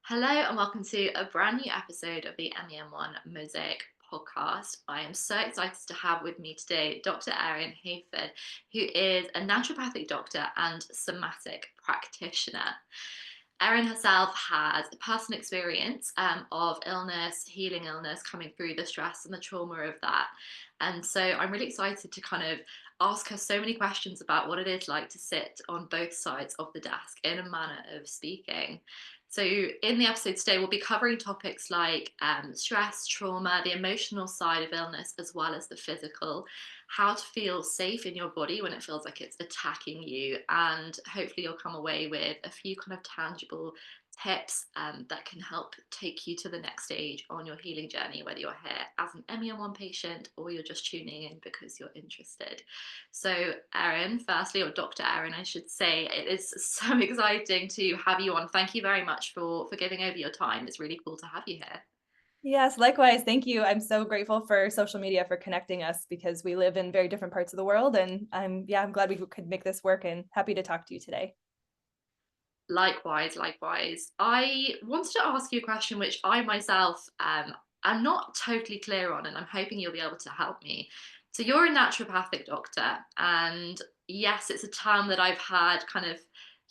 Hello and welcome to a brand new episode of the MEM1 Mosaic podcast. I am so excited to have with me today Dr. Erin Hayford, who is a naturopathic doctor and somatic practitioner. Erin herself has a personal experience of illness, healing illness, coming through the stress and the trauma of that. And so I'm really excited to kind of ask her so many questions about what it is like to sit on both sides of the desk in a manner of speaking. So, in the episode today, we'll be covering topics like stress, trauma, the emotional side of illness, as well as the physical, how to feel safe in your body when it feels like it's attacking you. And hopefully, you'll come away with a few kind of tangible tips that can help take you to the next stage on your healing journey, whether you're here as an MEM1 patient or you're just tuning in because you're interested. So, Erin, firstly, or Dr. Erin, I should say, it is so exciting to have you on. Thank you very much for giving over your time. It's really cool to have you here. Yes, likewise. Thank you. I'm so grateful for social media for connecting us because we live in very different parts of the world. And I'm glad we could make this work and happy to talk to you today. Likewise, likewise. I wanted to ask you a question which I myself am not totally clear on, and I'm hoping you'll be able to help me. So, you're a naturopathic doctor, and yes, it's a term that I've had kind of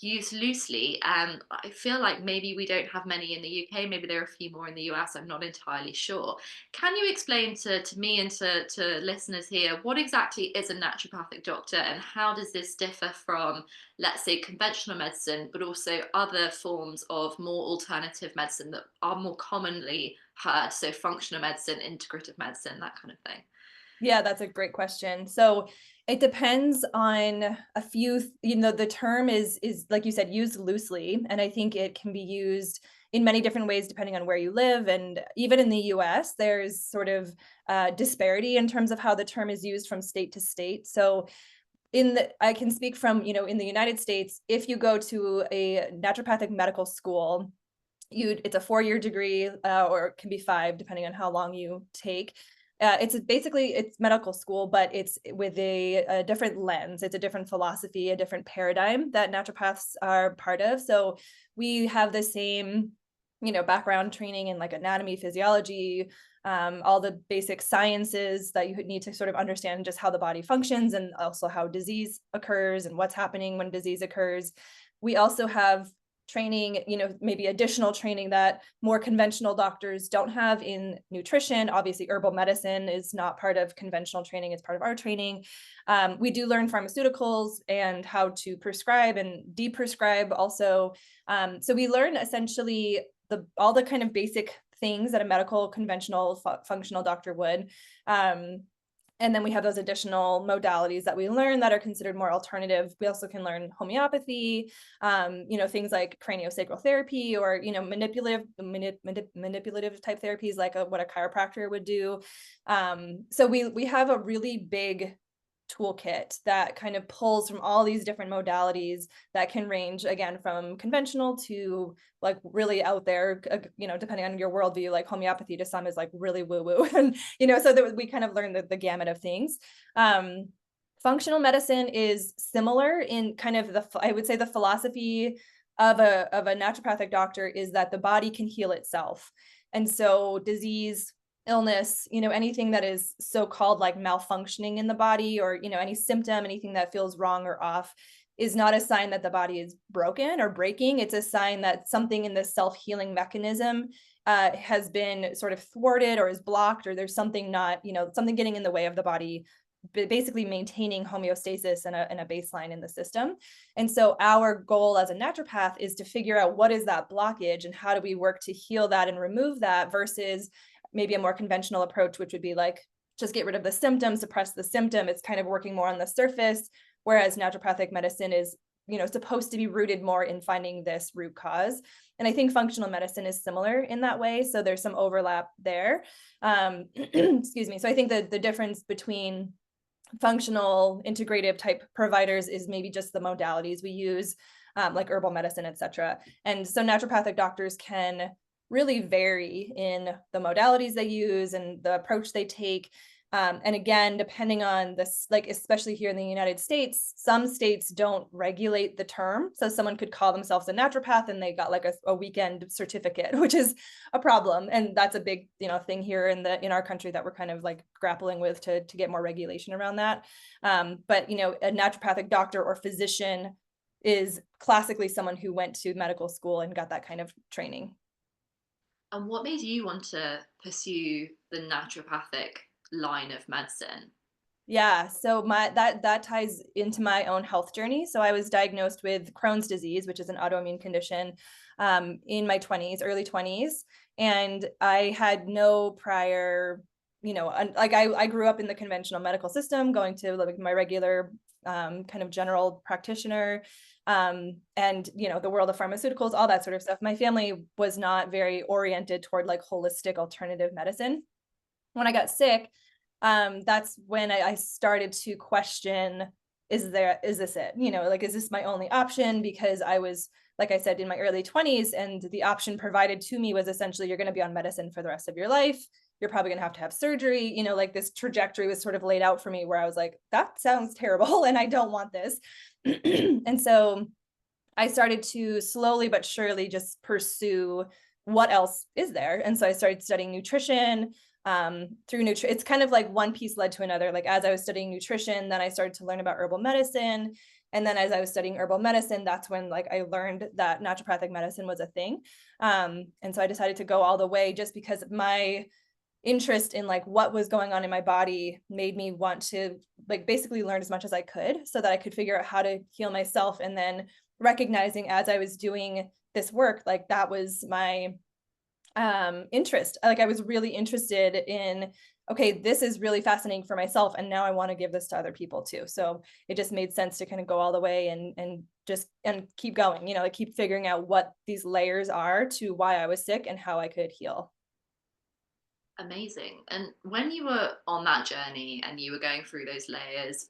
used loosely. And I feel like maybe we don't have many in the UK, maybe there are a few more in the US, I'm not entirely sure. Can you explain to me and to listeners here what exactly is a naturopathic doctor, and how does this differ from, let's say, conventional medicine, but also other forms of more alternative medicine that are more commonly heard? So, functional medicine, integrative medicine, that kind of thing. Yeah, that's a great question. So it depends on a few, the term is like you said, used loosely. And I think it can be used in many different ways depending on where you live. And even in the US, there's sort of disparity in terms of how the term is used from state to state. So I can speak from, in the United States, if you go to a naturopathic medical school, it's a 4-year degree, or it can be 5 depending on how long you take. It's medical school, but it's with a different lens. It's a different philosophy, a different paradigm that naturopaths are part of. So we have the same, background training in like anatomy, physiology, all the basic sciences that you need to sort of understand just how the body functions and also how disease occurs and what's happening when disease occurs. We also have training, maybe additional training that more conventional doctors don't have in nutrition. Obviously, herbal medicine is not part of conventional training, it's part of our training. We do learn pharmaceuticals and how to prescribe and deprescribe also. So we learn essentially all the kind of basic things that a medical conventional functional doctor would. And then we have those additional modalities that we learn that are considered more alternative. We also can learn homeopathy, things like craniosacral therapy, or manipulative type therapies like what a chiropractor would do. So we have a really big toolkit that kind of pulls from all these different modalities that can range again from conventional to like really out there, depending on your worldview. Like homeopathy to some is like really woo woo, and so that we kind of learn the gamut of things. Functional medicine is similar in kind of I would say the philosophy of a naturopathic doctor is that the body can heal itself, and so disease, illness, anything that is so-called like malfunctioning in the body, or any symptom, anything that feels wrong or off, is not a sign that the body is broken or breaking. It's a sign that something in the self-healing mechanism has been sort of thwarted or is blocked, or there's something not, something getting in the way of the body basically maintaining homeostasis and a baseline in the system. And so our goal as a naturopath is to figure out what is that blockage and how do we work to heal that and remove that, versus maybe a more conventional approach, which would be like, just get rid of the symptom, suppress the symptom. It's kind of working more on the surface, whereas naturopathic medicine is, supposed to be rooted more in finding this root cause. And I think functional medicine is similar in that way. So there's some overlap there. Excuse me. So I think that the difference between functional integrative type providers is maybe just the modalities we use, like herbal medicine, etc. And so naturopathic doctors can really vary in the modalities they use and the approach they take. And again, depending on this, like, especially here in the United States, some states don't regulate the term. So someone could call themselves a naturopath and they got like a weekend certificate, which is a problem. And that's a big, thing here in our country that we're kind of like grappling with to get more regulation around that. But a naturopathic doctor or physician is classically someone who went to medical school and got that kind of training. And what made you want to pursue the naturopathic line of medicine? Yeah, so my that ties into my own health journey. So I was diagnosed with Crohn's disease, which is an autoimmune condition, in my 20s, early 20s, and I had no prior, like I grew up in the conventional medical system, going to like my regular kind of general practitioner, and the world of pharmaceuticals, all that sort of stuff. My family was not very oriented toward like holistic alternative medicine. When I got sick, that's when I started to question, is this it? Like, is this my only option? Because I was, like I said, in my early 20s, and the option provided to me was essentially, you're going to be on medicine for the rest of your life. You're probably going to have surgery. Like this trajectory was sort of laid out for me where I was like, that sounds terrible and I don't want this. And so I started to slowly but surely just pursue what else is there. And so I started studying nutrition, through nutrition. It's kind of like one piece led to another. Like as I was studying nutrition, then I started to learn about herbal medicine. And then as I was studying herbal medicine, that's when like I learned that naturopathic medicine was a thing. And so I decided to go all the way just because my interest in like what was going on in my body made me want to like basically learn as much as I could so that I could figure out how to heal myself. And then recognizing as I was doing this work, like that was my interest. Like I was really interested in, okay, this is really fascinating for myself, and now I want to give this to other people too. So it just made sense to kind of go all the way and keep going, like keep figuring out what these layers are to why I was sick and how I could heal. Amazing. And when you were on that journey and you were going through those layers,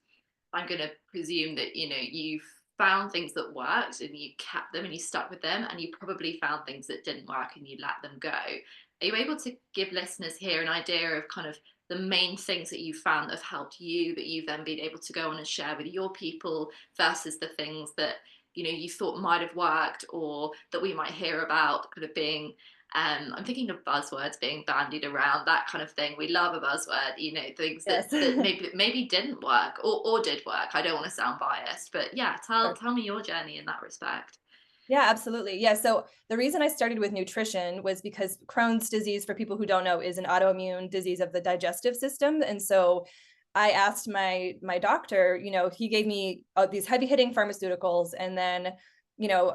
I'm going to presume that, you found things that worked and you kept them and you stuck with them, and you probably found things that didn't work and you let them go. Are you able to give listeners here an idea of kind of the main things that you found that have helped you, that you've then been able to go on and share with your people, versus the things that, you thought might have worked or that we might hear about kind of being I'm thinking of buzzwords being bandied around, that kind of thing. We love a buzzword, things Yes. that maybe didn't work or did work. I don't want to sound biased, but yeah, Sure. tell me your journey in that respect. Yeah, absolutely. Yeah. So the reason I started with nutrition was because Crohn's disease, for people who don't know, is an autoimmune disease of the digestive system. And so I asked my doctor, he gave me these heavy hitting pharmaceuticals, and then,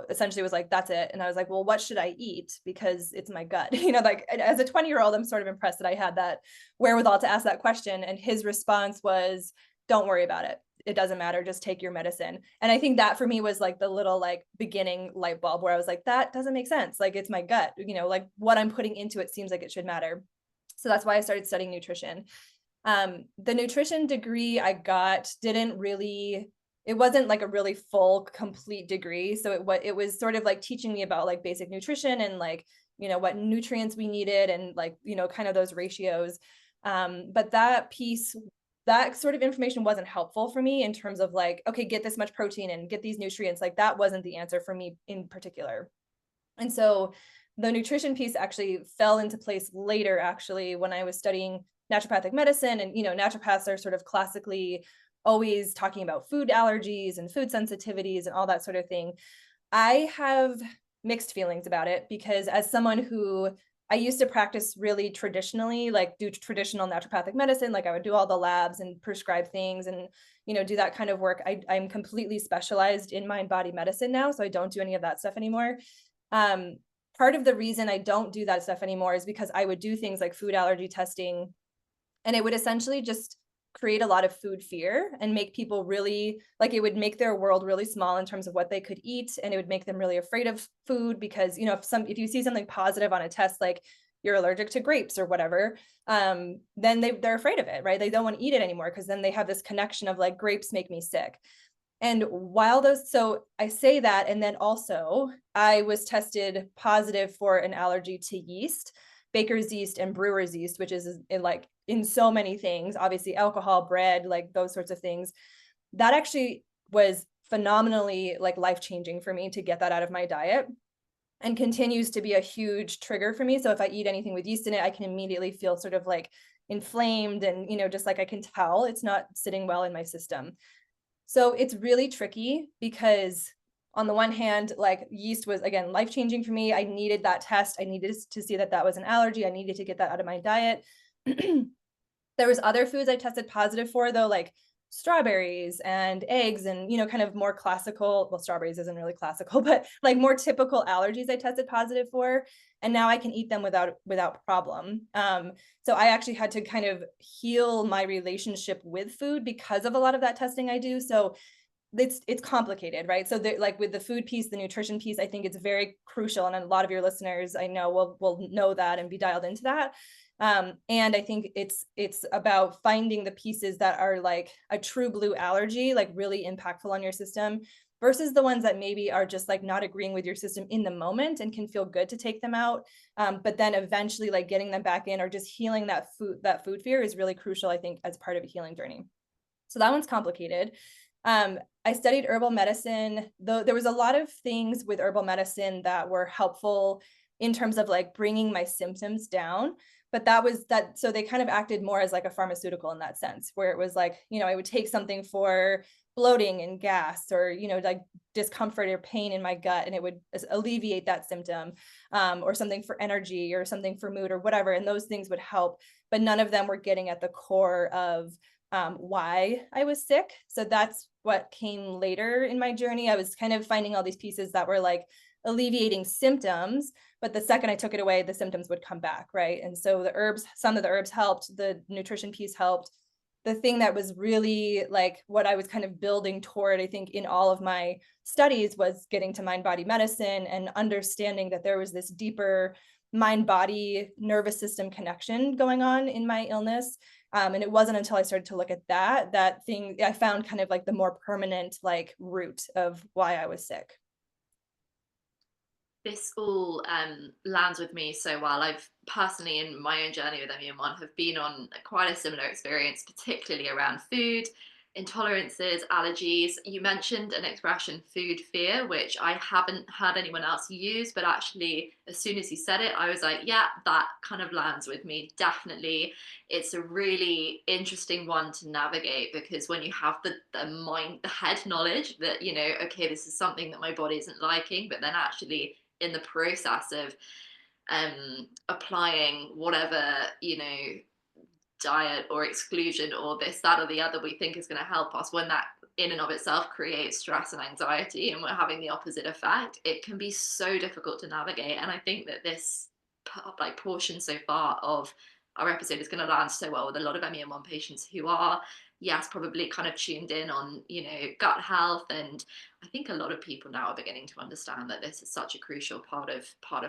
essentially was like, that's it. And I was like, well, what should I eat? Because it's my gut. Like as a 20-year-old, I'm sort of impressed that I had that wherewithal to ask that question. And his response was, don't worry about it. It doesn't matter, just take your medicine. And I think that for me was like the little like beginning light bulb where I was like, that doesn't make sense. Like it's my gut, like what I'm putting into it seems like it should matter. So that's why I started studying nutrition. The nutrition degree I got didn't really, it wasn't like a really full complete degree. So it was sort of like teaching me about like basic nutrition and like, what nutrients we needed and like, kind of those ratios. But that sort of information wasn't helpful for me in terms of like, okay, get this much protein and get these nutrients. Like that wasn't the answer for me in particular. And so the nutrition piece actually fell into place later, actually, when I was studying naturopathic medicine. And, naturopaths are sort of classically always talking about food allergies and food sensitivities and all that sort of thing. I have mixed feelings about it because as someone who I used to practice really traditionally, like do traditional naturopathic medicine, like I would do all the labs and prescribe things and, do that kind of work. I'm completely specialized in mind body medicine now. So I don't do any of that stuff anymore. Um, Part of the reason I don't do that stuff anymore is because I would do things like food allergy testing, and it would essentially just create a lot of food fear and make people really like, it would make their world really small in terms of what they could eat, and it would make them really afraid of food because if you see something positive on a test, like you're allergic to grapes or whatever, then they're afraid of it, right? They don't want to eat it anymore because then they have this connection of like, grapes make me sick. And so I say that, and then also I was tested positive for an allergy to yeast. baker's yeast and brewer's yeast, which is like in so many things, obviously alcohol, bread, like those sorts of things. That actually was phenomenally like life-changing for me to get that out of my diet, and continues to be a huge trigger for me. So if I eat anything with yeast in it, I can immediately feel sort of like inflamed, and, just like I can tell it's not sitting well in my system. So it's really tricky because on the one hand, like yeast was, again, life-changing for me. I needed that test. I needed to see that that was an allergy. I needed to get that out of my diet. There was other foods I tested positive for, though, like strawberries and eggs, and, kind of more classical, well, strawberries isn't really classical, but like more typical allergies I tested positive for. And now I can eat them without problem. So I actually had to kind of heal my relationship with food because of a lot of that testing I do. So it's complicated, right? So like with the food piece, the nutrition piece, I think it's very crucial. And a lot of your listeners, I know, will know that and be dialed into that. And I think it's about finding the pieces that are like a true blue allergy, like really impactful on your system, versus the ones that maybe are just like not agreeing with your system in the moment and can feel good to take them out. But then eventually like getting them back in, or just healing that food fear, is really crucial, I think, as part of a healing journey. So that one's complicated. I studied herbal medicine, though there was a lot of things with herbal medicine that were helpful in terms of like bringing my symptoms down. But so they kind of acted more as like a pharmaceutical in that sense, where it was like, I would take something for bloating and gas, or, like discomfort or pain in my gut, and it would alleviate that symptom, or something for energy, or something for mood, or whatever. And those things would help, but none of them were getting at the core of why I was sick. So that's what came later in my journey. I was kind of finding all these pieces that were like alleviating symptoms, but the second I took it away, the symptoms would come back, right? And so some of the herbs helped, the nutrition piece helped. The thing that was really like what I was kind of building toward, I think, in all of my studies, was getting to mind body medicine and understanding that there was this deeper mind body nervous system connection going on in my illness. And it wasn't until I started to look at that thing, I found kind of like the more permanent like root of why I was sick. This all lands with me so well. I've personally, in my own journey with ME1, have been on quite a similar experience, particularly around food, intolerances, allergies. You mentioned an expression, food fear, which I haven't heard anyone else use, but actually, as soon as you said it, I was like, yeah, that kind of lands with me. Definitely. It's a really interesting one to navigate, because when you have the head knowledge that, okay, this is something that my body isn't liking, but then actually in the process of applying whatever, diet or exclusion or this, that, or the other we think is going to help us, when that in and of itself creates stress and anxiety, and we're having the opposite effect, it can be so difficult to navigate. And I think that this like portion so far of our episode is going to land so well with a lot of ME1 patients who are, yes, probably kind of tuned in on, gut health. And I think a lot of people now are beginning to understand that this is such a crucial part of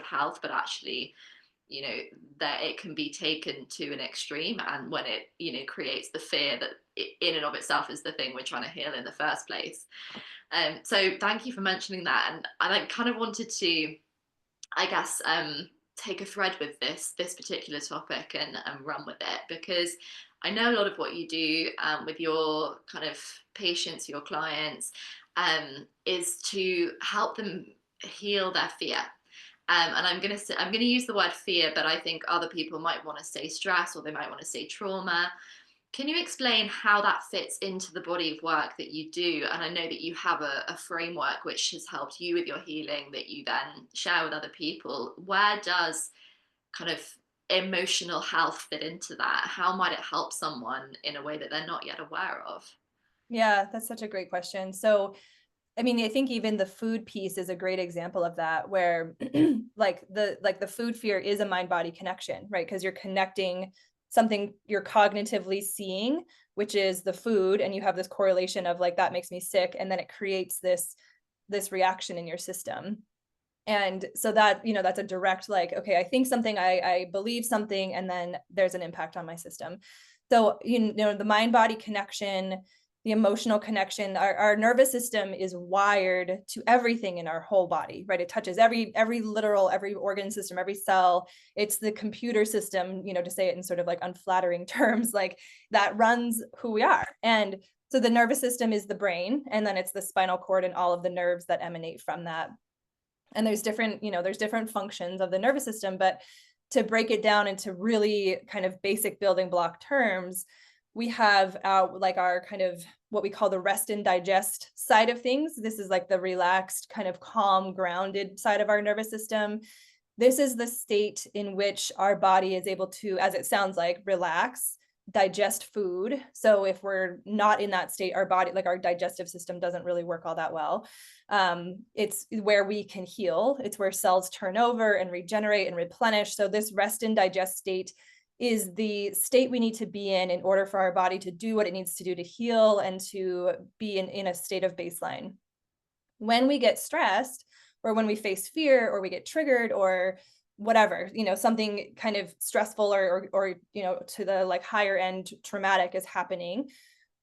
health, but actually, that it can be taken to an extreme, and when it, creates the fear that in and of itself is the thing we're trying to heal in the first place. So thank you for mentioning that. And I kind of wanted to, I guess, take a thread with this particular topic and run with it, because I know a lot of what you do with your kind of patients, your clients, is to help them heal their fear. And I'm gonna use the word fear, but I think other people might want to say stress, or they might want to say trauma. Can you explain how that fits into the body of work that you do? And I know that you have a framework which has helped you with your healing that you then share with other people. Where does kind of emotional health fit into that? How might it help someone in a way that they're not yet aware of? Yeah, that's such a great question. So I mean, I think even the food piece is a great example of that, where like the food fear is a mind body connection, right? Because you're connecting something you're cognitively seeing, which is the food, and you have this correlation of like, that makes me sick, and then it creates this reaction in your system. And so that, that's a direct, like, okay, I think something, I believe something, and then there's an impact on my system. So, the mind body connection, the emotional connection. Our nervous system is wired to everything in our whole body, right? It touches every literal, every organ system, every cell. It's the computer system, to say it in sort of like unflattering terms, like that runs who we are. And so the nervous system is the brain, and then it's the spinal cord and all of the nerves that emanate from that. And there's different functions of the nervous system, but to break it down into really kind of basic building block terms, we have our kind of what we call the rest and digest side of things. This is like the relaxed, kind of calm, grounded side of our nervous system. This is the state in which our body is able to, as it sounds like, relax, digest food. So if we're not in that state, our body, like our digestive system, doesn't really work all that well. It's where we can heal. It's where cells turn over and regenerate and replenish. So this rest and digest state is the state we need to be in order for our body to do what it needs to do to heal and to be in a state of baseline. When we get stressed, or when we face fear, or we get triggered, or whatever, something kind of stressful or to the like higher end traumatic is happening,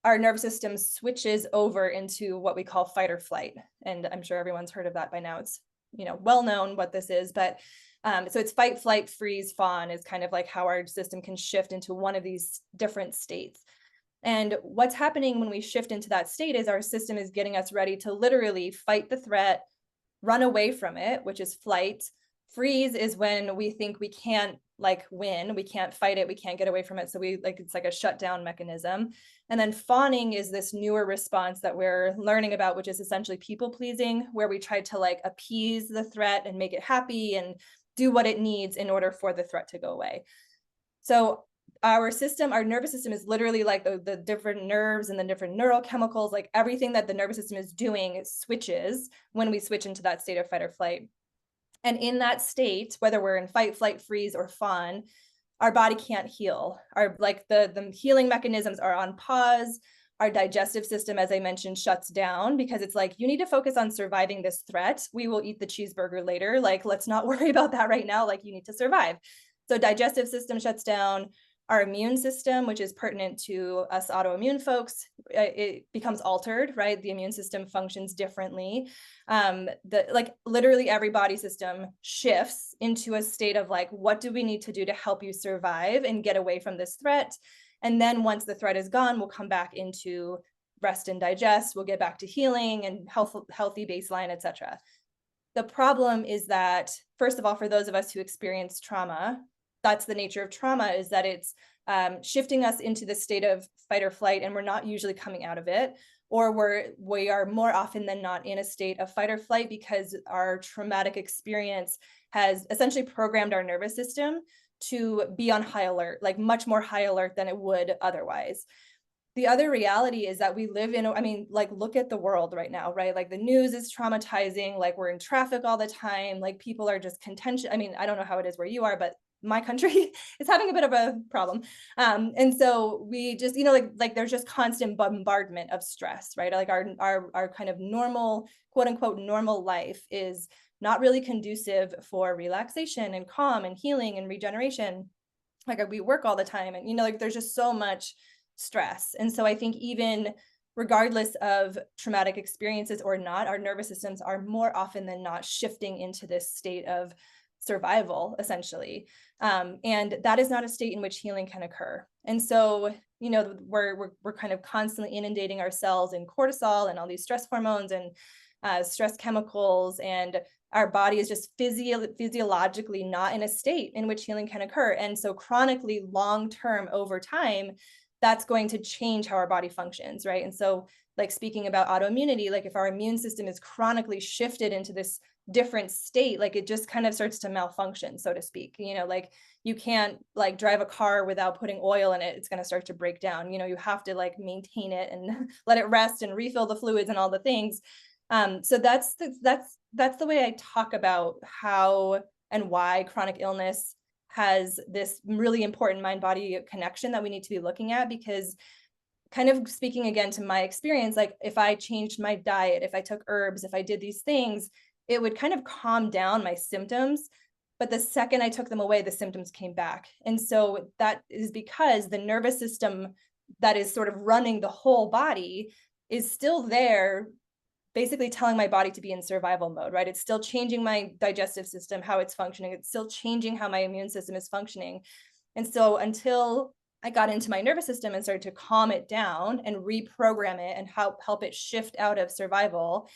our nervous system switches over into what we call fight or flight. And I'm sure everyone's heard of that by now. It's, well known what this is, but so it's fight, flight, freeze, fawn is kind of like how our system can shift into one of these different states. And what's happening when we shift into that state is our system is getting us ready to literally fight the threat, run away from it, which is flight. Freeze is when we think we can't win, we can't fight it, we can't get away from it. So it's like a shutdown mechanism. And then fawning is this newer response that we're learning about, which is essentially people pleasing, where we try to appease the threat and make it happy and do what it needs in order for the threat to go away. So our nervous system is literally like the different nerves and the different neural chemicals, like everything that the nervous system is doing switches when we switch into that state of fight or flight. And in that state, whether we're in fight, flight, freeze, or fawn, our body can't heal. The healing mechanisms are on pause. Our digestive system, as I mentioned, shuts down because it's like, you need to focus on surviving this threat. We will eat the cheeseburger later. Let's not worry about that right now. You need to survive. So digestive system shuts down. Our immune system, which is pertinent to us autoimmune folks, it becomes altered, right? The immune system functions differently. Literally every body system shifts into a state of what do we need to do to help you survive and get away from this threat? And then once the threat is gone, we'll come back into rest and digest. We'll get back to healing and healthy baseline, etc. The problem is that, first of all, for those of us who experience trauma, that's the nature of trauma, is that it's shifting us into the state of fight or flight, and we're not usually coming out of it, or we are more often than not in a state of fight or flight because our traumatic experience has essentially programmed our nervous system to be on high alert, much more high alert than it would otherwise. The other reality is that we live in, look at the world right now, right? The news is traumatizing, we're in traffic all the time, people are just contentious. I don't know how it is where you are, but my country is having a bit of a problem. And so we just, there's just constant bombardment of stress, right? Our kind of normal, quote unquote, normal life is not really conducive for relaxation and calm and healing and regeneration. We work all the time and, there's just so much stress. And so I think even regardless of traumatic experiences or not, our nervous systems are more often than not shifting into this state of survival, essentially. And that is not a state in which healing can occur. And so, we're kind of constantly inundating our cells in cortisol and all these stress hormones and stress chemicals, and our body is just physiologically not in a state in which healing can occur. And so chronically, long-term, over time, that's going to change how our body functions, right? And so speaking about autoimmunity, if our immune system is chronically shifted into this different state, it just kind of starts to malfunction, so to speak. You can't drive a car without putting oil in it. It's going to start to break down. You have to maintain it and let it rest and refill the fluids and all the things. So that's the way I talk about how and why chronic illness has this really important mind-body connection that we need to be looking at, because kind of speaking again to my experience, if I changed my diet, if I took herbs, if I did these things, it would kind of calm down my symptoms. But the second I took them away, the symptoms came back. And so that is because the nervous system that is sort of running the whole body is still there, basically telling my body to be in survival mode, right? It's still changing my digestive system, how it's functioning. It's still changing how my immune system is functioning. And so until I got into my nervous system and started to calm it down and reprogram it and help it shift out of survival,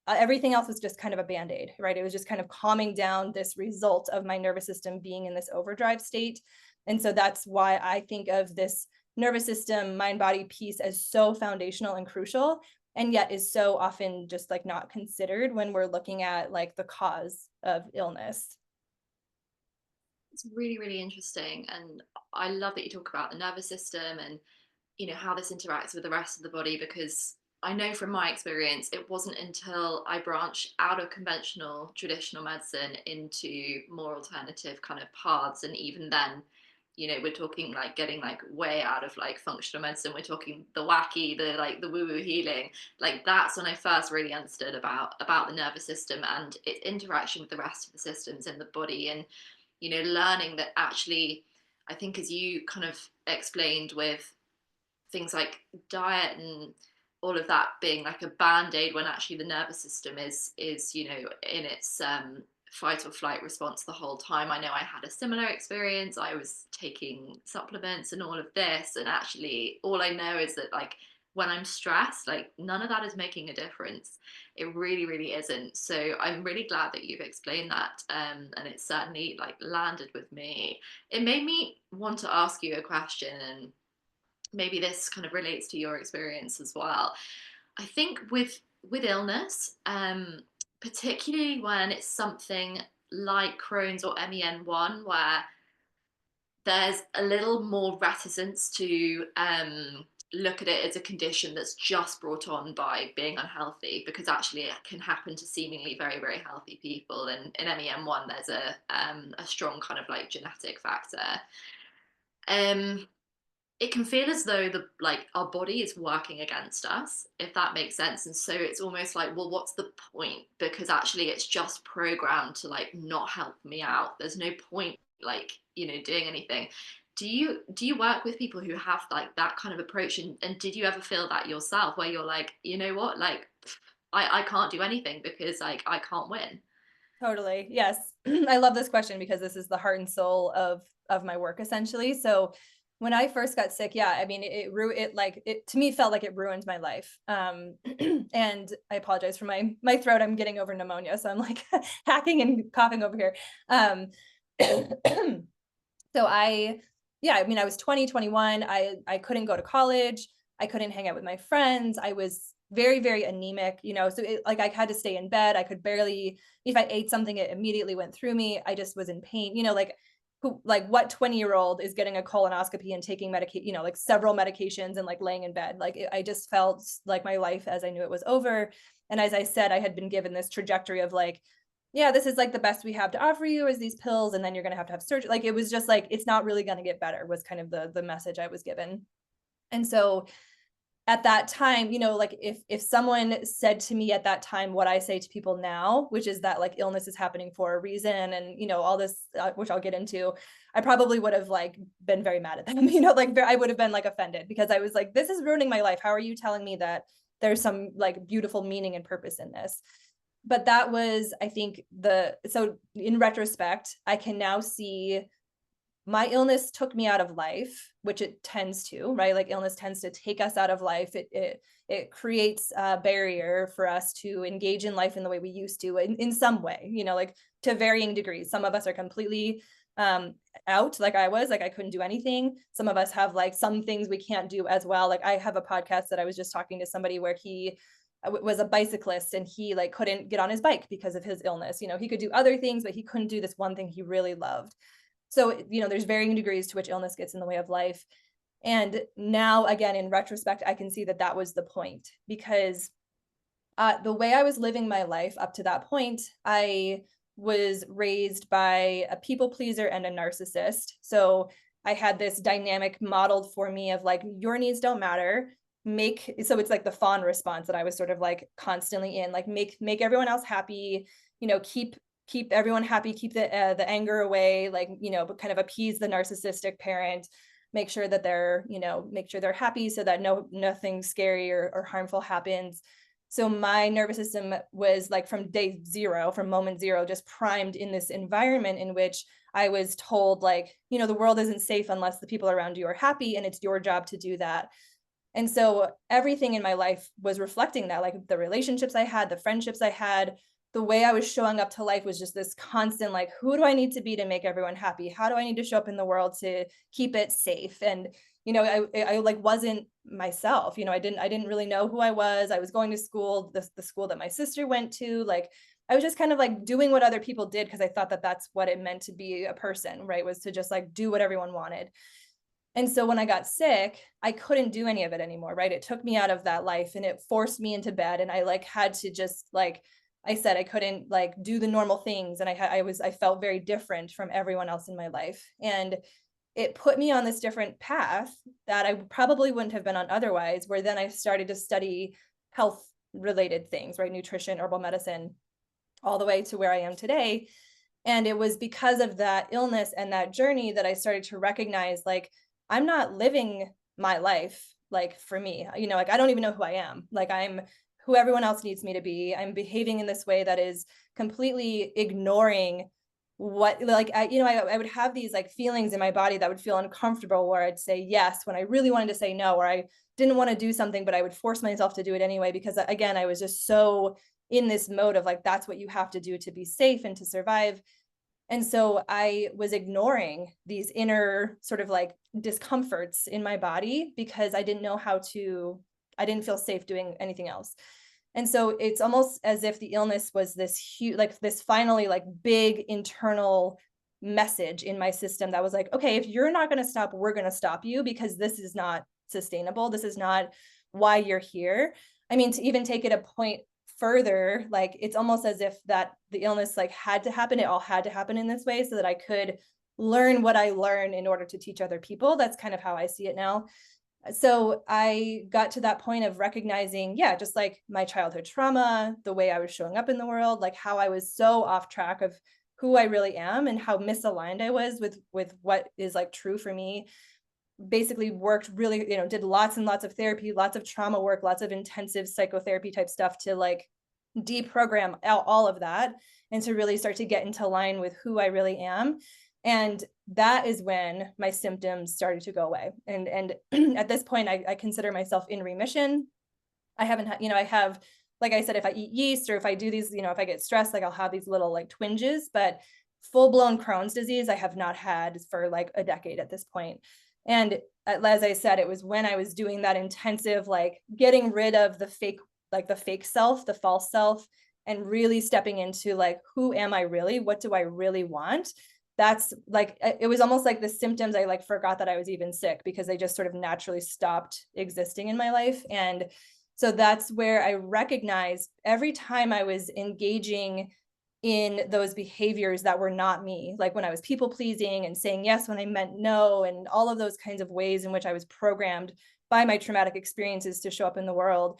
everything else was just kind of a band-aid, right? It was just kind of calming down this result of my nervous system being in this overdrive state. And so that's why I think of this nervous system, mind body piece as so foundational and crucial, and yet is so often just like not considered when we're looking at like the cause of illness. It's really, really interesting. And I love that you talk about the nervous system and, how this interacts with the rest of the body, because I know from my experience, it wasn't until I branched out of conventional traditional medicine into more alternative kind of paths. And even then, we're talking like getting like way out of like functional medicine. We're talking the wacky, the like the woo-woo healing. Like that's when I first really understood about the nervous system and its interaction with the rest of the systems in the body. And learning that actually, I think as you kind of explained with things like diet and all of that being like a band-aid, when actually the nervous system is in its fight or flight response the whole time. I know I had a similar experience. I was taking supplements and all of this, and actually all I know is that like when I'm stressed, like none of that is making a difference. It really, really isn't. So I'm really glad that you've explained that, and it certainly like landed with me. It made me want to ask you a question, and maybe this kind of relates to your experience as well. I think with illness, particularly when it's something like Crohn's or MEN1, where there's a little more reticence to look at it as a condition that's just brought on by being unhealthy, because actually it can happen to seemingly very, very healthy people. And in MEN1, there's a strong kind of like genetic factor. Um, it can feel as though the like our body is working against us, if that makes sense. And so it's almost like, well, what's the point? Because actually it's just programmed to like not help me out. There's no point like, doing anything. Do you work with people who have like that kind of approach, and did you ever feel that yourself, where you're like, you know what, like I can't do anything because like I can't win? Totally. Yes. I love this question because this is the heart and soul of my work essentially. So when I first got sick, yeah, I mean it to me felt like it ruined my life. And I apologize for my throat. I'm getting over pneumonia, so I'm like hacking and coughing over here. So yeah, I mean, I was 20, 21. I couldn't go to college. I couldn't hang out with my friends. I was very, very anemic, so like I had to stay in bed. I could barely, if I ate something, it immediately went through me. I just was in pain, like like what 20-year-old is getting a colonoscopy and taking medication, like several medications and like laying in bed. Like I just felt like my life as I knew it was over. And as I said, I had been given this trajectory of like, yeah, this is like the best we have to offer you is these pills, and then you're going to have surgery. Like it was just like, it's not really going to get better was kind of the message I was given. And so at that time, like if someone said to me at that time what I say to people now, which is that like illness is happening for a reason, and all this, which I'll get into, I probably would have like been very mad at them, like I would have been like offended, because I was like, this is ruining my life. How are you telling me that there's some like beautiful meaning and purpose in this? But that was, I think, so in retrospect, I can now see my illness took me out of life, which it tends to, right? Like illness tends to take us out of life. It creates a barrier for us to engage in life in the way we used to, in some way, like to varying degrees. Some of us are completely out, like I was, like I couldn't do anything. Some of us have like some things we can't do as well. Like I have a podcast that I was just talking to somebody where he was a bicyclist, and he like couldn't get on his bike because of his illness. He could do other things, but he couldn't do this one thing he really loved. So, there's varying degrees to which illness gets in the way of life. And now, again, in retrospect, I can see that that was the point, because the way I was living my life up to that point, I was raised by a people pleaser and a narcissist. So I had this dynamic modeled for me of like, your needs don't matter. So it's like the fawn response that I was sort of like constantly in, like make everyone else happy, keep everyone happy, keep the anger away, like, but kind of appease the narcissistic parent, make sure that make sure they're happy so that nothing scary or harmful happens. So my nervous system was like from day zero, from moment zero, just primed in this environment in which I was told, like, the world isn't safe unless the people around you are happy, and it's your job to do that. And so everything in my life was reflecting that, like the relationships I had, the friendships I had, the way I was showing up to life was just this constant, like, who do I need to be to make everyone happy? How do I need to show up in the world to keep it safe? And, I like wasn't myself. I didn't really know who I was. I was going to school, the school that my sister went to. Like, I was just kind of like doing what other people did because I thought that that's what it meant to be a person, right? Was to just like do what everyone wanted. And so when I got sick, I couldn't do any of it anymore, right? It took me out of that life and it forced me into bed. And I like had to just like I said, I couldn't like do the normal things. And I felt very different from everyone else in my life. And it put me on this different path that I probably wouldn't have been on otherwise, where then I started to study health related things, right? Nutrition, herbal medicine, all the way to where I am today. And it was because of that illness and that journey that I started to recognize, like, I'm not living my life like for me, like I don't even know who I am. Like, I'm who everyone else needs me to be. I'm behaving in this way that is completely ignoring what, like, I would have these like feelings in my body that would feel uncomfortable where I'd say yes when I really wanted to say no, or I didn't want to do something, but I would force myself to do it anyway, because again, I was just so in this mode of like, that's what you have to do to be safe and to survive. And so I was ignoring these inner sort of like discomforts in my body because I didn't feel safe doing anything else. And so it's almost as if the illness was this huge, like this finally like big internal message in my system that was like, okay, if you're not going to stop, we're going to stop you, because this is not sustainable. This is not why you're here. I mean, to even take it a point further, like it's almost as if that the illness like had to happen. It all had to happen in this way so that I could learn what I learn in order to teach other people. That's kind of how I see it now. So I got to that point of recognizing, yeah, just like my childhood trauma, the way I was showing up in the world, like how I was so off track of who I really am and how misaligned I was with what is like true for me. Basically worked really, did lots and lots of therapy, lots of trauma work, lots of intensive psychotherapy type stuff to like deprogram out all of that and to really start to get into line with who I really am. And that is when my symptoms started to go away. And at this point, I consider myself in remission. I haven't had, I have, like I said, if I eat yeast or if I do these, if I get stressed, like I'll have these little like twinges, but full blown Crohn's disease, I have not had for like a decade at this point. And as I said, it was when I was doing that intensive, like getting rid of the fake self, the false self, and really stepping into like, who am I really? What do I really want? That's like, it was almost like the symptoms, I like forgot that I was even sick because they just sort of naturally stopped existing in my life. And so that's where I recognized every time I was engaging in those behaviors that were not me, like when I was people pleasing and saying yes when I meant no, and all of those kinds of ways in which I was programmed by my traumatic experiences to show up in the world.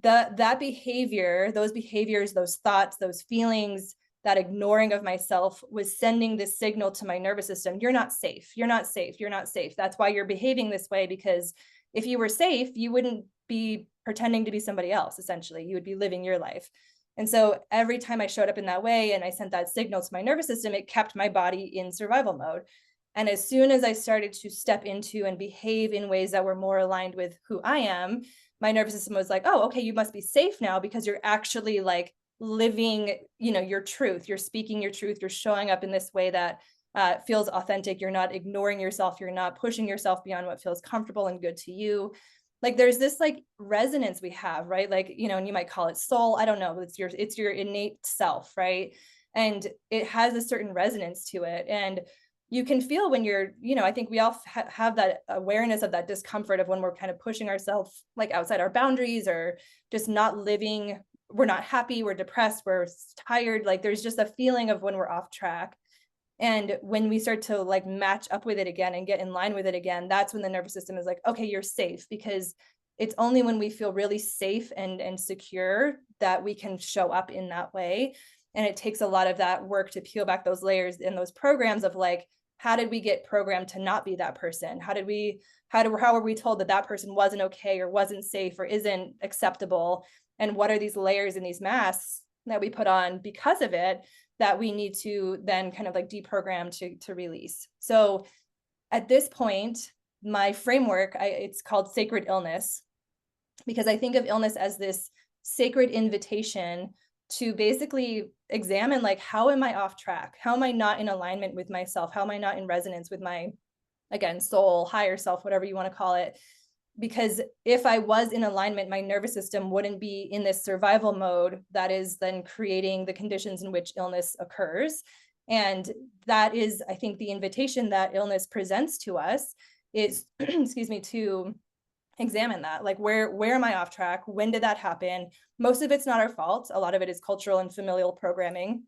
That behavior, those behaviors, those thoughts, those feelings, that ignoring of myself was sending this signal to my nervous system: you're not safe, you're not safe, you're not safe. That's why you're behaving this way, because if you were safe, you wouldn't be pretending to be somebody else. Essentially, you would be living your life. And so every time I showed up in that way and I sent that signal to my nervous system, it kept my body in survival mode. And as soon as I started to step into and behave in ways that were more aligned with who I am, my nervous system was like, oh, okay, you must be safe now because you're actually like living, your truth. You're speaking your truth. You're showing up in this way that feels authentic. You're not ignoring yourself. You're not pushing yourself beyond what feels comfortable and good to you. Like there's this like resonance we have, right? Like, and you might call it soul. I don't know. It's your innate self, right? And it has a certain resonance to it. And you can feel when you're, I think we all have that awareness of that discomfort of when we're kind of pushing ourselves like outside our boundaries, or just not living. We're not happy, we're depressed, we're tired. Like there's just a feeling of when we're off track. And when we start to like match up with it again and get in line with it again, that's when the nervous system is like, okay, you're safe. Because it's only when we feel really safe and secure that we can show up in that way. And it takes a lot of that work to peel back those layers and those programs of like how did we get programmed to not be that person? How were we told that that person wasn't okay or wasn't safe or isn't acceptable? And what are these layers and these masks that we put on because of it that we need to then kind of like deprogram to release? So at this point, my framework, it's called sacred illness, because I think of illness as this sacred invitation to basically examine, like, how am I off track? How am I not in alignment with myself? How am I not in resonance with my, again, soul, higher self, whatever you want to call it? Because if I was in alignment, my nervous system wouldn't be in this survival mode that is then creating the conditions in which illness occurs. And that is, I think, the invitation that illness presents to us is, excuse me, to examine that. Like, where am I off track? When did that happen? Most of it's not our fault. A lot of it is cultural and familial programming,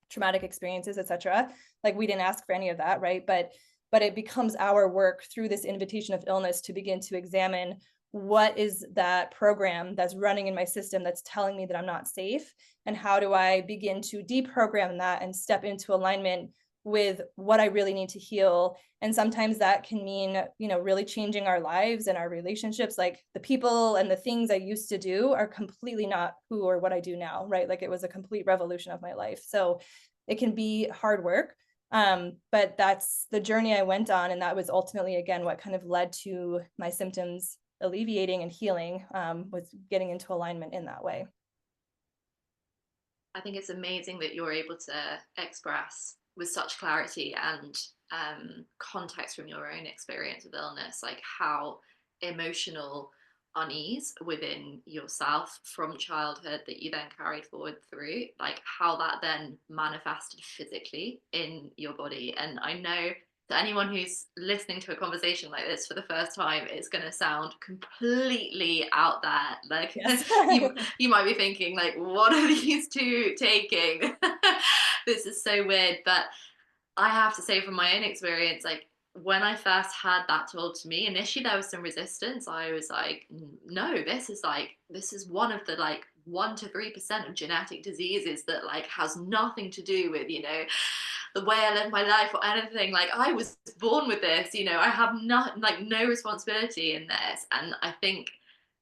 traumatic experiences, etc. Like, we didn't ask for any of that, right? But it becomes our work through this invitation of illness to begin to examine what is that program that's running in my system that's telling me that I'm not safe, and how do I begin to deprogram that and step into alignment with what I really need to heal. And sometimes that can mean, really changing our lives and our relationships. Like, the people and the things I used to do are completely not who or what I do now, right? Like, it was a complete revolution of my life. So it can be hard work. But that's the journey I went on. And that was ultimately, again, what kind of led to my symptoms alleviating and healing, was getting into alignment in that way. I think it's amazing that you're able to express with such clarity and context from your own experience of illness, like how emotional unease within yourself from childhood that you then carried forward through, like how that then manifested physically in your body. And I know to anyone who's listening to a conversation like this for the first time, it's going to sound completely out there. Like, Yes. you might be thinking, like, what are these two taking? This is so weird. But I have to say, from my own experience, like, when I first had that told to me, initially there was some resistance. I was like, no, this is one of the like 1 to 3% of genetic diseases that like has nothing to do with, the way I live my life or anything. Like, I was born with this, I have no responsibility in this. And I think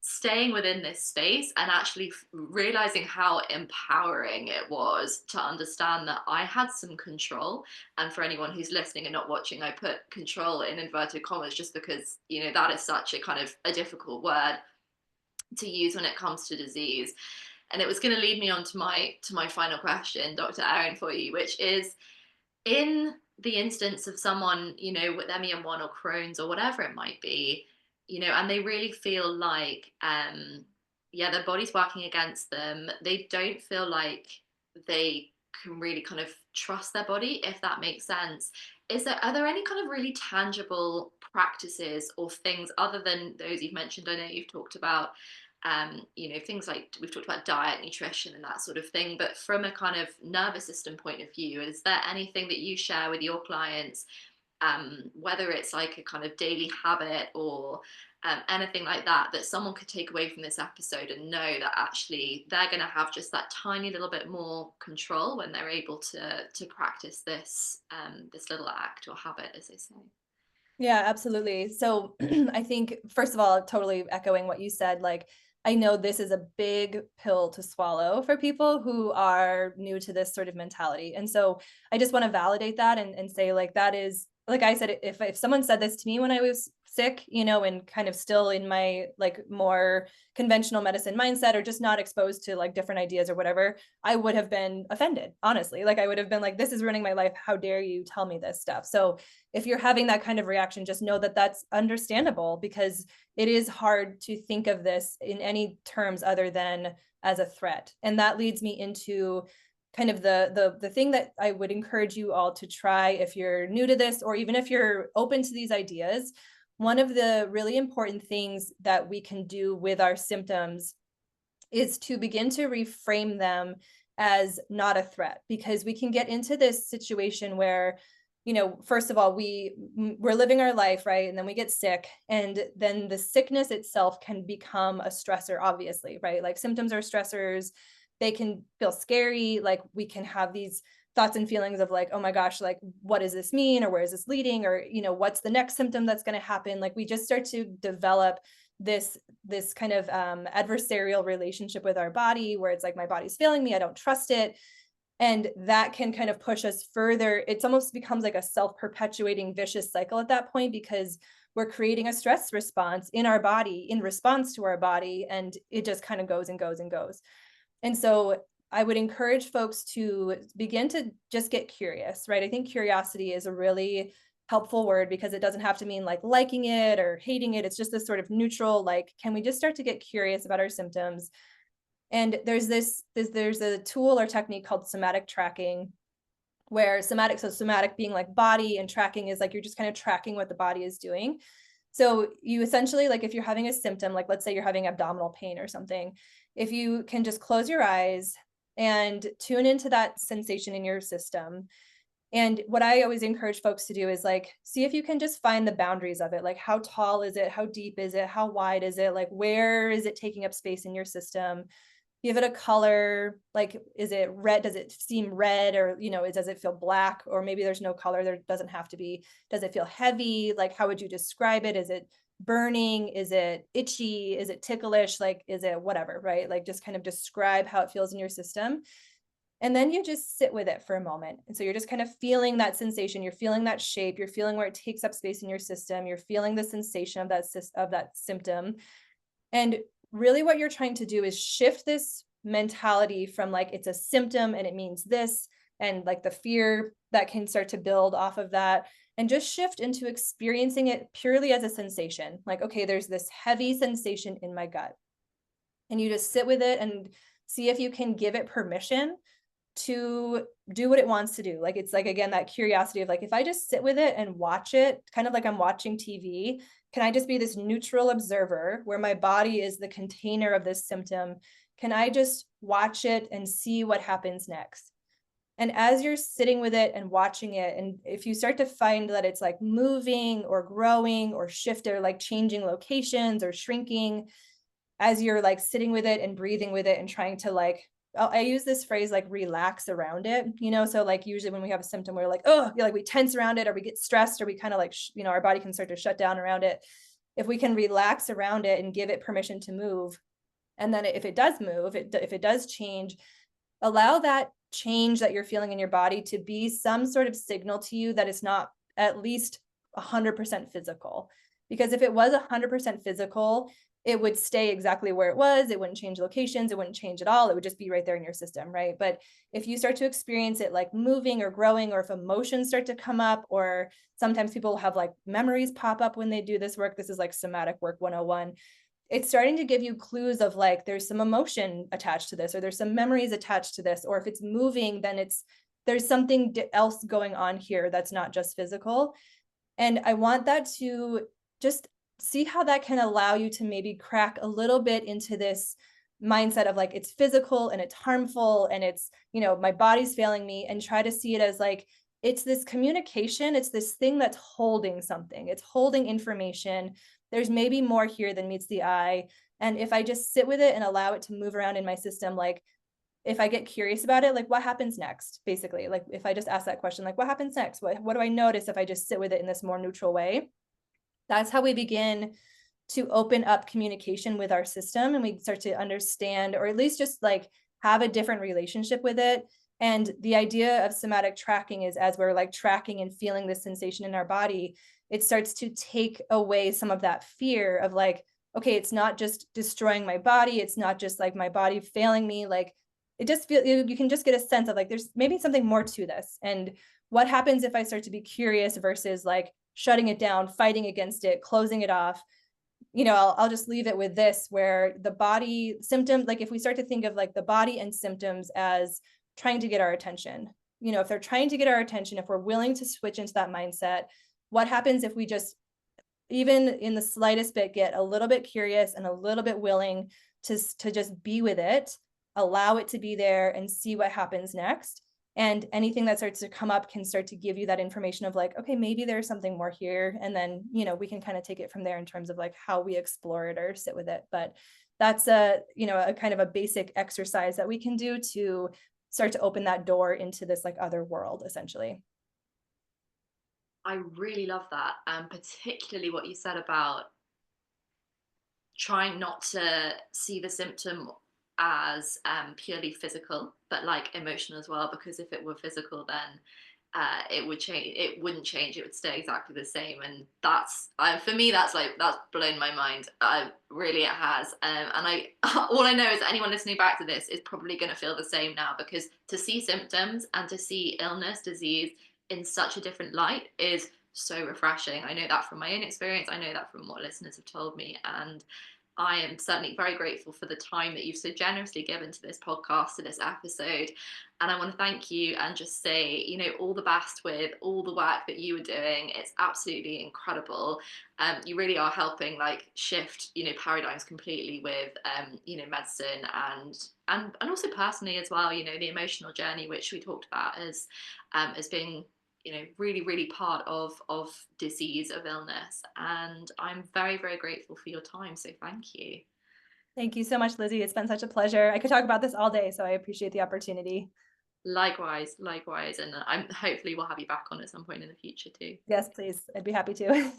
staying within this space and actually realizing how empowering it was to understand that I had some control. And for anyone who's listening and not watching, I put control in inverted commas just because, that is such a kind of a difficult word to use when it comes to disease. And it was going to lead me on to my final question, Dr. Erin, for you, which is, in the instance of someone, with MEM1 or Crohn's or whatever it might be, and they really feel like, yeah, their body's working against them. They don't feel like they can really kind of trust their body, if that makes sense. Are there any kind of really tangible practices or things other than those you've mentioned? I know you've talked about things like we've talked about diet, nutrition, and that sort of thing. But from a kind of nervous system point of view, is there anything that you share with your clients, whether it's like a kind of daily habit or anything like that, that someone could take away from this episode and know that actually they're going to have just that tiny little bit more control when they're able to practice this little act or habit, as they say? Yeah, absolutely. So I think, first of all, totally echoing what you said, like, I know this is a big pill to swallow for people who are new to this sort of mentality. And so I just want to validate that and say, like, that is, like I said, if someone said this to me when I was sick, and kind of still in my like more conventional medicine mindset, or just not exposed to like different ideas or whatever, I would have been offended, honestly. Like, I would have been like, this is ruining my life. How dare you tell me this stuff? So if you're having that kind of reaction, just know that that's understandable, because it is hard to think of this in any terms other than as a threat. And that leads me into kind of the thing that I would encourage you all to try if you're new to this, or even if you're open to these ideas. One of the really important things that we can do with our symptoms is to begin to reframe them as not a threat, because we can get into this situation where, first of all, we're living our life, right? And then we get sick, and then the sickness itself can become a stressor, obviously, right? Like, symptoms are stressors. They can feel scary. Like, we can have these thoughts and feelings of like, oh my gosh, like, what does this mean? Or where is this leading? Or, what's the next symptom that's going to happen? Like we just start to develop this kind of adversarial relationship with our body where it's like, my body's failing me. I don't trust it. And that can kind of push us further. It's almost becomes like a self-perpetuating vicious cycle at that point, because we're creating a stress response in our body in response to our body. And it just kind of goes and goes and goes. And so I would encourage folks to begin to just get curious, right? I think curiosity is a really helpful word because it doesn't have to mean like liking it or hating it. It's just this sort of neutral, like, can we just start to get curious about our symptoms? And there's a tool or technique called somatic tracking, where somatic being like body, and tracking is like you're just kind of tracking what the body is doing. So you essentially, like if you're having a symptom, like let's say you're having abdominal pain or something, if you can just close your eyes and tune into that sensation in your system. And what I always encourage folks to do is like, see if you can just find the boundaries of it. Like, how tall is it? How deep is it? How wide is it? Like, where is it taking up space in your system? Give it a color. Like, is it red? Does it seem red? Or, does it feel black? Or maybe there's no color. There doesn't have to be. Does it feel heavy? Like, how would you describe it? Is it burning? Is it itchy? Is it ticklish? Like, is it whatever, right? Like, just kind of describe how it feels in your system. And then you just sit with it for a moment. And so you're just kind of feeling that sensation. You're feeling that shape. You're feeling where it takes up space in your system. You're feeling the sensation of that symptom. And really what you're trying to do is shift this mentality from like, it's a symptom and it means this, and like the fear that can start to build off of that, and just shift into experiencing it purely as a sensation. Like, okay, there's this heavy sensation in my gut. And you just sit with it and see if you can give it permission to do what it wants to do. Like, it's like, again, that curiosity of like, if I just sit with it and watch it, kind of like I'm watching TV, can I just be this neutral observer where my body is the container of this symptom? Can I just watch it and see what happens next? And as you're sitting with it and watching it, and if you start to find that it's like moving or growing or shift or like changing locations or shrinking, as you're like sitting with it and breathing with it and trying to like, I use this phrase like relax around it, so like usually when we have a symptom, we're like, oh, like we tense around it, or we get stressed, or we kind of like, our body can start to shut down around it. If we can relax around it and give it permission to move, and then if it does move, if it does change, allow that change that you're feeling in your body to be some sort of signal to you that it's not at least 100% physical. Because if it was 100% physical, it would stay exactly where it was. It wouldn't change locations. It wouldn't change at all. It would just be right there in your system, right? But if you start to experience it like moving or growing, or if emotions start to come up, or sometimes people have like memories pop up when they do this work, this is like somatic work 101. It's starting to give you clues of like, there's some emotion attached to this, or there's some memories attached to this, or if it's moving, then there's something else going on here that's not just physical. And I want that to just see how that can allow you to maybe crack a little bit into this mindset of like, it's physical and it's harmful and it's, my body's failing me, and try to see it as like, it's this communication. It's this thing that's holding something. It's holding information. There's maybe more here than meets the eye. And if I just sit with it and allow it to move around in my system, like if I get curious about it, like what happens next, basically, like if I just ask that question, like what happens next? What do I notice if I just sit with it in this more neutral way? That's how we begin to open up communication with our system, and we start to understand, or at least just like have a different relationship with it. And the idea of somatic tracking is, as we're like tracking and feeling this sensation in our body, it starts to take away some of that fear of like, okay, it's not just destroying my body. It's not just like my body failing me. Like it just feel, you can just get a sense of like, there's maybe something more to this. And what happens if I start to be curious versus like shutting it down, fighting against it, closing it off? I'll just leave it with this, where the body symptoms, like if we start to think of like the body and symptoms as trying to get our attention, if they're trying to get our attention, if we're willing to switch into that mindset, what happens if we just, even in the slightest bit, get a little bit curious and a little bit willing to just be with it, allow it to be there, and see what happens next? And anything that starts to come up can start to give you that information of like, okay, maybe there's something more here. And then, we can kind of take it from there in terms of like how we explore it or sit with it. But that's a kind of a basic exercise that we can do to start to open that door into this like other world essentially. I really love that, and particularly what you said about trying not to see the symptom as purely physical, but like emotional as well. Because if it were physical, then it would change. It wouldn't change. It would stay exactly the same. And that's for me. That's like that's blown my mind. Really, it has. And I all I know is that anyone listening back to this is probably going to feel the same now, because to see symptoms and to see illness, disease in such a different light is so refreshing. I know that from my own experience. I know that from what listeners have told me, and I am certainly very grateful for the time that you've so generously given to this podcast, to this episode. And I want to thank you and just say, all the best with all the work that you are doing. It's absolutely incredible. You really are helping like shift, paradigms completely with, medicine and also personally as well, the emotional journey, which we talked about as being really really part of disease, of illness, and I'm very very grateful for your time, so thank you. Thank you so much, Lizzie. It's been such a pleasure. I could talk about this all day, so I appreciate the opportunity. Likewise, and I'm hopefully we'll have you back on at some point in the future too. Yes, please. I'd be happy to.